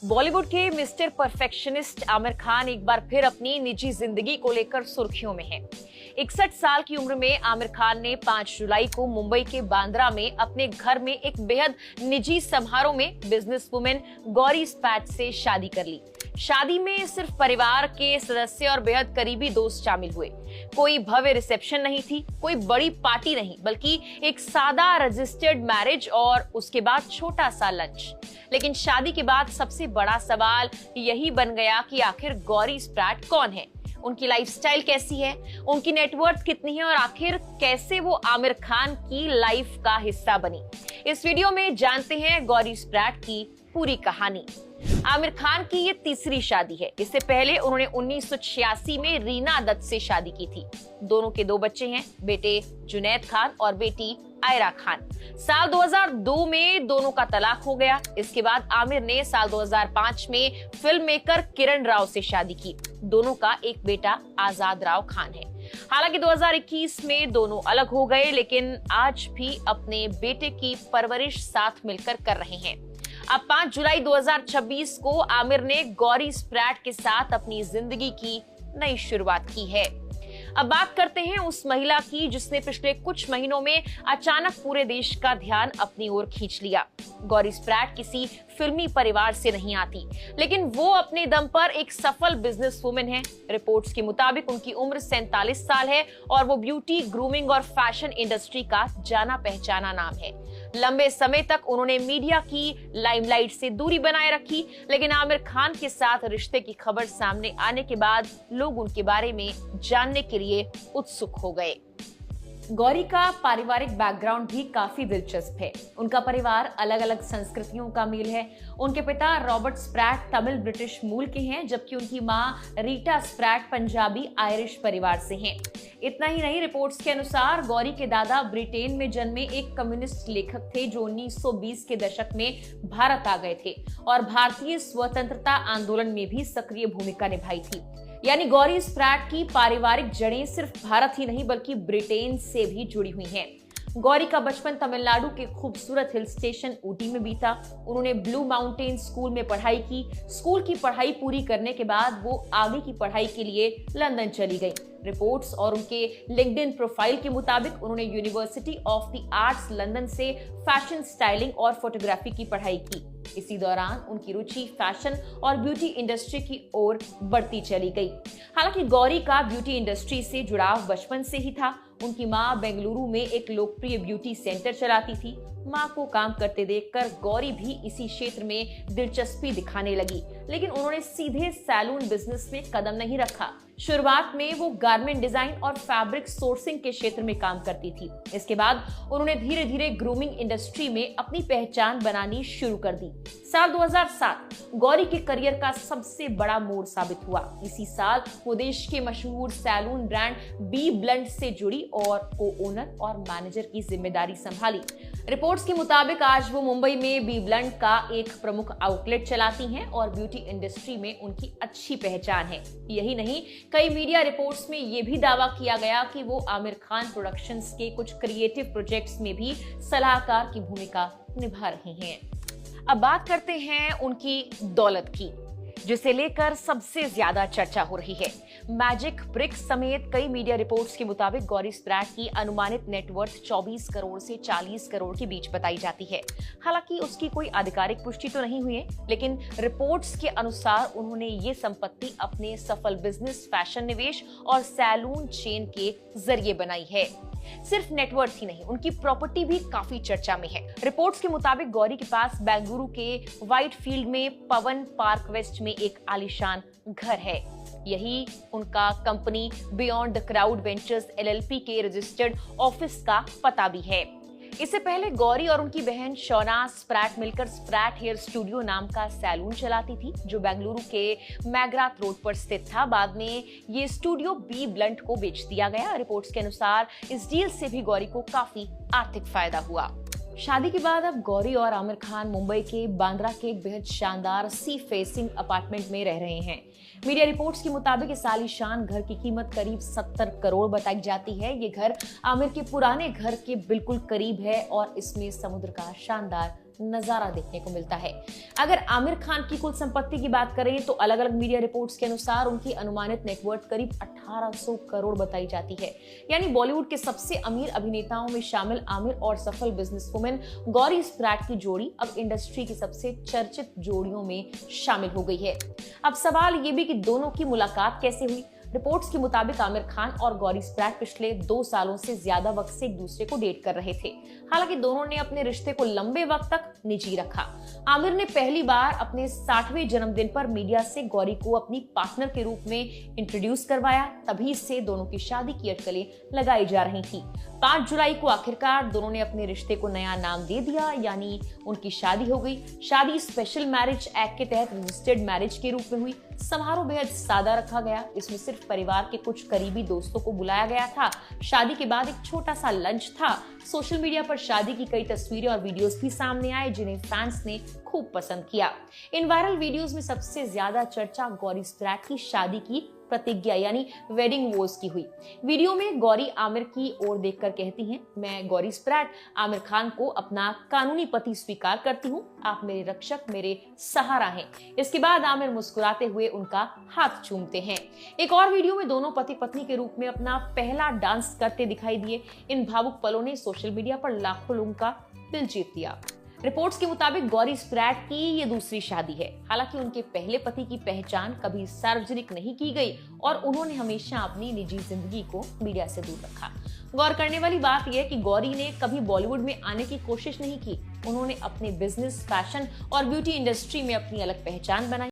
बॉलीवुड के mister perfectionist Aamir Khan एक बार फिर अपनी निजी जिंदगी को लेकर सुर्खियों में हैं। 61 साल की उम्र में आमिर खान ने 5 जुलाई को मुंबई के बांद्रा में अपने घर में एक बेहद निजी समारोह में बिजनेसवुमेन गौरी स्पैट से शादी कर ली। शादी में सिर्फ परिवार के सदस्य और बेहद करीबी दोस्त शामिल हुए। कोई भव्य रिसेप्शन नहीं थी, कोई बड़ी पार्टी नहीं, बल्कि एक सादा रजिस्टर्ड मैरिज और उसके बाद छोटा सा लंच। लेकिन शादी के बाद सबसे बड़ा सवाल यही बन गया कि आखिर गौरी स्प्रैट कौन है, उनकी लाइफस्टाइल कैसी है, उनकी नेटवर्थ कितनी है और आखिर कैसे वो आमिर खान की लाइफ का हिस्सा बनी। इस वीडियो में जानते हैं गौरी स्प्रैट की पूरी कहानी। आमिर खान की ये तीसरी शादी है। इससे पहले उन्होंने 1986 में रीना दत्त से शादी की थी। दोनों के 2 बच्चे हैं, बेटे जुनैद खान और बेटी आयरा खान। साल 2002 में दोनों का तलाक हो गया। इसके बाद आमिर ने साल 2005 में फिल्म मेकर किरण राव से शादी की। दोनों का एक बेटा आजाद राव खान है। हालांकि 2021 में दोनों अलग हो गए, लेकिन आज भी अपने बेटे की परवरिश साथ मिलकर कर रहे हैं। अब 5 जुलाई 2026 को आमिर ने गौरी स्प्रैट के साथ अपनी जिंदगी की नई शुरुआत की है। अब बात करते हैं उस महिला की जिसने पिछले कुछ महीनों में अचानक पूरे देश का ध्यान अपनी ओर खींच लिया। गौरी स्प्रैट किसी फिल्मी परिवार से नहीं आती, लेकिन वो अपने दम पर एक सफल बिजनेस वुमेन है। रिपोर्ट्स के मुताबिक उनकी उम्र 47 साल है और वो ब्यूटी, ग्रूमिंग और फैशन इंडस्ट्री का जाना पहचाना नाम है। लंबे समय तक उन्होंने मीडिया की लाइमलाइट से दूरी बनाए रखी, लेकिन आमिर खान के साथ रिश्ते की खबर सामने आने के बाद लोग उनके बारे में जानने के लिए उत्सुक हो गए। गौरी का पारिवारिक बैकग्राउंड भी काफी दिलचस्प है। उनका परिवार अलग अलग संस्कृतियों का मेल है। उनके पिता रॉबर्ट स्प्रैट तमिल ब्रिटिश मूल के हैं, जबकि उनकी मां रीटा स्प्रैट पंजाबी आयरिश परिवार से हैं। इतना ही नहीं, रिपोर्ट्स के अनुसार गौरी के दादा ब्रिटेन में जन्मे एक कम्युनिस्ट लेखक थे जो 1920 के दशक में भारत आ गए थे और भारतीय स्वतंत्रता आंदोलन में भी सक्रिय भूमिका निभाई थी। यानी गौरी स्प्रैट की पारिवारिक जड़ें सिर्फ भारत ही नहीं बल्कि ब्रिटेन से भी जुड़ी हुई हैं। गौरी का बचपन तमिलनाडु के खूबसूरत हिल स्टेशन ऊटी में बीता। उन्होंने ब्लू माउंटेन स्कूल में पढ़ाई की। स्कूल की पढ़ाई पूरी करने के बाद वो आगे की पढ़ाई के लिए लंदन चली गई। रिपोर्ट्स और उनके लिंक्डइन प्रोफाइल के मुताबिक उन्होंने university of the arts London से फैशन स्टाइलिंग और फोटोग्राफी की पढ़ाई की। इसी दौरान उनकी रुचि फैशन और ब्यूटी इंडस्ट्री की ओर बढ़ती चली गई। हालांकि गौरी का ब्यूटी इंडस्ट्री से जुड़ाव बचपन से ही था। उनकी मां बेंगलुरु में एक लोकप्रिय ब्यूटी सेंटर चलाती थी। मां को काम करते देखकर गौरी भी इसी क्षेत्र में दिलचस्पी दिखाने लगी, लेकिन उन्होंने सीधे सैलून बिजनेस में कदम नहीं रखा। शुरुआत में वो गारमेंट डिजाइन और फैब्रिक सोर्सिंग के क्षेत्र में काम करती थी। इसके बाद उन्होंने धीरे धीरे ग्रूमिंग इंडस्ट्री में अपनी पहचान बनानी शुरू कर दी। साल 2007 गौरी के करियर का सबसे बड़ा मोड़ साबित हुआ। इसी साल वो देश के मशहूर सैलून ब्रांड बी ब्लंट से जुड़ी और को ओनर और मैनेजर की जिम्मेदारी संभाली। रिपोर्ट्स के मुताबिक आज वो मुंबई में बी ब्लंट का एक प्रमुख आउटलेट चलाती हैं और ब्यूटी इंडस्ट्री में उनकी अच्छी पहचान है। यही नहीं, कई मीडिया रिपोर्ट्स में ये भी दावा किया गया कि वो आमिर खान प्रोडक्शंस के कुछ क्रिएटिव प्रोजेक्ट्स में भी सलाहकार की भूमिका निभा रही हैं। अब बात करते हैं उनकी दौलत की, जिसे लेकर सबसे ज्यादा चर्चा हो रही है। मैजिक ब्रिक्स समेत कई मीडिया रिपोर्ट्स के मुताबिक गौरी स्प्रैट की अनुमानित नेटवर्थ 24 करोड़ से 40 करोड़ के बीच बताई जाती है। हालांकि उसकी कोई आधिकारिक पुष्टि तो नहीं हुई है, लेकिन रिपोर्ट्स के अनुसार उन्होंने ये संपत्ति अपने सफल बिजनेस, फैशन निवेश और सैलून चेन के जरिए बनाई है। सिर्फ नेटवर्थ ही नहीं, उनकी प्रॉपर्टी भी काफी चर्चा में है। रिपोर्ट्स के मुताबिक गौरी के पास बेंगलुरु के व्हाइट फील्ड में पवन पार्क वेस्ट में एक आलीशान घर है। यही उनका company beyond the crowd ventures LLP के रजिस्टर्ड ऑफिस का पता भी है। इससे पहले गौरी और उनकी बहन शौना स्प्रैट मिलकर स्प्रैट हेयर स्टूडियो नाम का सैलून चलाती थी, जो बेंगलुरु के मैग्राथ रोड पर स्थित था। बाद में ये स्टूडियो बी ब्लंट को बेच दिया गया। रिपोर्ट्स के अनुसार इस डील से भी गौरी को काफी आर्थिक फायदा हुआ। शादी के बाद अब गौरी और आमिर खान मुंबई के बांद्रा के एक बेहद शानदार सी फेसिंग अपार्टमेंट में रह रहे हैं। मीडिया रिपोर्ट्स के मुताबिक इस आलीशान घर की कीमत करीब 70 करोड़ बताई जाती है। ये घर आमिर के पुराने घर के बिल्कुल करीब है और इसमें समुद्र का शानदार नजारा देखने को मिलता है। अगर आमिर खान की कुल संपत्ति की बात करें तो अलग अलग मीडिया रिपोर्ट्स के अनुसार उनकी अनुमानित नेटवर्थ करीब 1800 करोड़ बताई जाती है। यानी बॉलीवुड के सबसे अमीर अभिनेताओं में शामिल आमिर और सफल बिजनेसवुमन गौरी स्प्रैट की जोड़ी अब इंडस्ट्री की सबसे चर्चित जोड़ियों में शामिल हो गई है। अब सवाल ये भी कि दोनों की मुलाकात कैसे हुई। रिपोर्ट्स के मुताबिक आमिर खान और गौरी स्प्रैट पिछले 2 सालों से ज्यादा वक्त से एक दूसरे को डेट कर रहे थे। हालांकि दोनों ने अपने रिश्ते को लंबे वक्त तक निजी रखा। आमिर ने पहली बार अपने 60वें जन्मदिन पर मीडिया से गौरी को अपनी पार्टनर के रूप में इंट्रोड्यूस करवाया। तभी से दोनों की शादी की अटकलें लगाई जा रही थी। 5 जुलाई को आखिरकार दोनों ने अपने रिश्ते को नया नाम दे दिया, यानी उनकी शादी हो गई। शादी स्पेशल मैरिज एक्ट के तहत रजिस्टर्ड मैरिज के रूप में हुई। समारोह बेहद सादा रखा गया। इसमें सिर्फ परिवार के कुछ करीबी दोस्तों को बुलाया गया था। शादी के बाद एक छोटा सा लंच था। सोशल मीडिया पर शादी की कई तस्वीरें और वीडियोस भी सामने आए, जिन्हें फैंस ने खूब पसंद किया। इन वायरल वीडियोस में सबसे ज्यादा चर्चा गौरी स्प्रैट की शादी की प्रतिज्ञा यानी वेडिंग वोज की हुई। वीडियो में गौरी आमिर की ओर देखकर कहती हैं, मैं गौरी स्प्रैट आमिर खान को अपना कानूनी पति स्वीकार करती हूँ। आप मेरे रक्षक, मेरे सहारा हैं। इसके बाद आमिर मुस्कुराते हुए उनका हाथ चूमते हैं। एक और वीडियो में दोनों पति पत्नी के रूप में अपना पहला डांस करते दिखाई दिए। इन भावुक पलों ने सोशल मीडिया पर लाखों लोगों का दिल जीत लिया। रिपोर्ट्स के मुताबिक गौरी स्प्रैट की ये दूसरी शादी है। हालांकि उनके पहले पति की पहचान कभी सार्वजनिक नहीं की गई और उन्होंने हमेशा अपनी निजी जिंदगी को मीडिया से दूर रखा। गौर करने वाली बात यह है कि गौरी ने कभी बॉलीवुड में आने की कोशिश नहीं की। उन्होंने अपने बिजनेस, फैशन और ब्यूटी इंडस्ट्री में अपनी अलग पहचान बनाई।